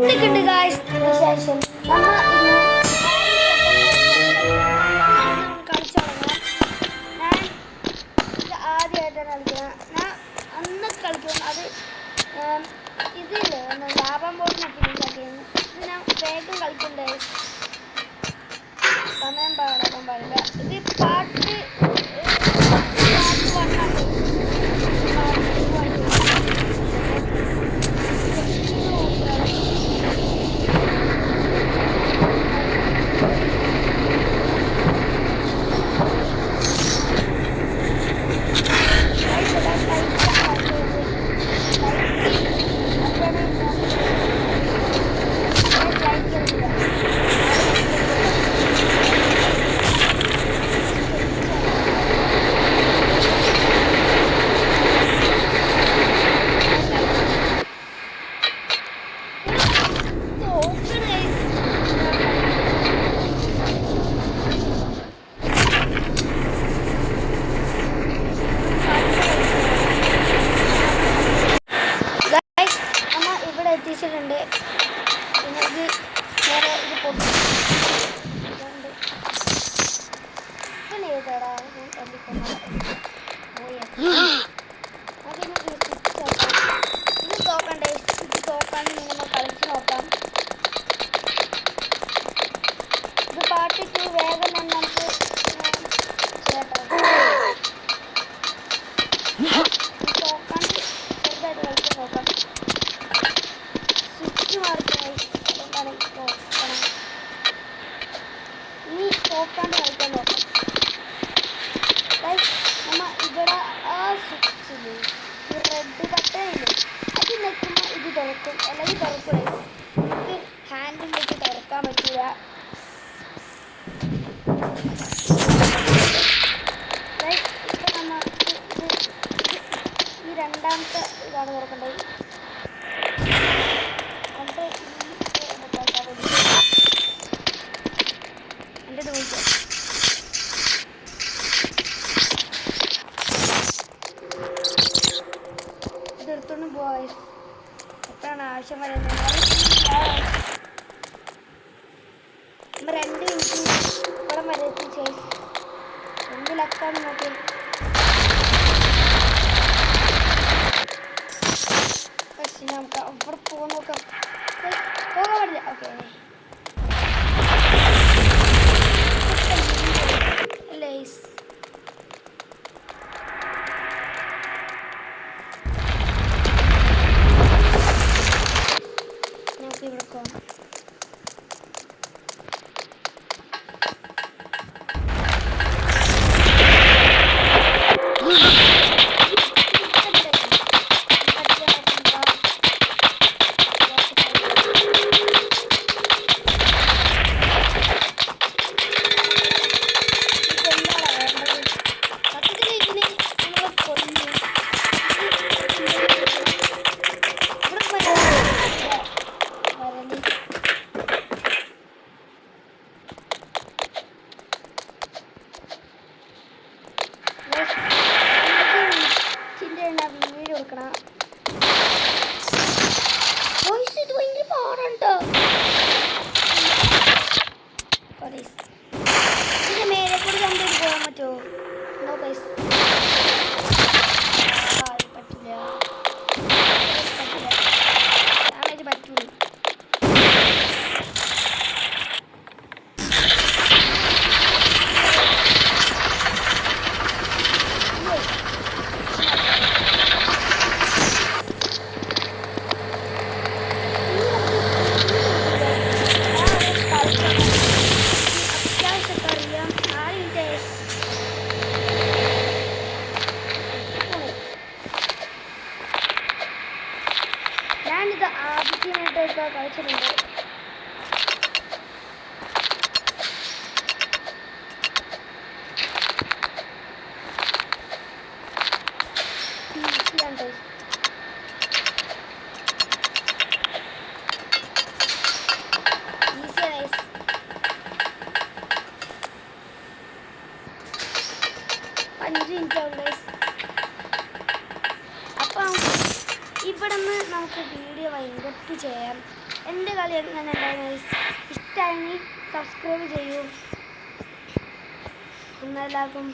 എന്തൊക്കെയുണ്ട് ഗായ്സ് വിശേഷം? നമ്മൾ ഇന്ന് കളിച്ചു തുടങ്ങാം. ഞാൻ ഇത് ആദ്യമായിട്ടാണ് കളിക്കുന്നത്. ഞാൻ അന്ന് കളിക്കുന്നത് അത് ഇതില്ലേ ലാഭം ബോർഡിനെ ഫിനിഷ് ആക്കിയിരുന്നു. ഇത് ഞാൻ വേഗം കളിക്കണ്ടേ, സമയം പാടാൻ പാടില്ല. ഇത് പാർട്ട് 1 ആണ്. എത്തിച്ചിട്ടുണ്ട്. പിന്നെ ഇത് നേരെ ഇത് പൊട്ടിടാ ഇത് തോക്കണ്ടേ, ഇത് തോക്കാൻ നമ്മൾ കളിച്ച് നോക്കാം. ഇത് പാർട്ട് 2 വേഗം തന്നെ നമുക്ക് തോക്കാൻ ചെറുതായിട്ട് കളിച്ച് നോക്കാം. സ്വിച്ച് മാറിക്കായി നോക്കണം. ഇനി തോക്കാണ്ട് കളിക്കാൻ നോക്കാം. നമ്മ ഇവിടെ ആ സ്വിച്ചിൽ ഈ റെഡ് ബട്ടണില്ലേ അത് നിൽക്കുമ്പോൾ ഇത് തുറക്കും, അല്ലെങ്കിൽ തുറക്കും. നമുക്ക് ഹാൻഡിൽ വെച്ച് തുറക്കാൻ പറ്റില്ല. ഇപ്പം നമ്മ ഈ രണ്ടാമത്തെ ഇതാണ് തുറക്കേണ്ടത്. എൻ്റെ നോക്കിയോ, ഇതെടുത്തോണ്ട് പോയി എപ്പോഴാണ് ആവശ്യം വരുന്നത്. 2 മിനിറ്റ് ഇപ്പോഴും വരെ എത്തിച്ചേ. എന്ത് ലക്കാണ് നോക്കി. പക്ഷെ നമുക്ക് അവിടെ പോകാൻ നോക്കാം. പോകാൻ പറ്റില്ല. ഓക്കെ ലേസ് നമുക്ക് ഇവിടെ പോകാം. വീഡിയോ എടുക്കണം. ഇത് ഭയങ്കര പാടുണ്ടോ. ഇതിന്റെ മേലെ കൂടി കണ്ടിട്ട് പോകാൻ പറ്റുമോ? നോ പൈസ പറ്റില്ല. ഡാമേജ് പറ്റൂല. ഞാനിത് ആദ്യമായിട്ടൊക്കെ കളിച്ചിട്ടുണ്ട്. അപ്പം ഇവിടെ നിന്ന് നമുക്ക് വീഡിയോ വൈൻഡപ്പ് ചെയ്യാം. എൻ്റെ കളി എങ്ങനെ ഉണ്ടായിരുന്നു ഇഷ്ടമായി സബ്സ്ക്രൈബ് ചെയ്യൂ. എല്ലാവർക്കും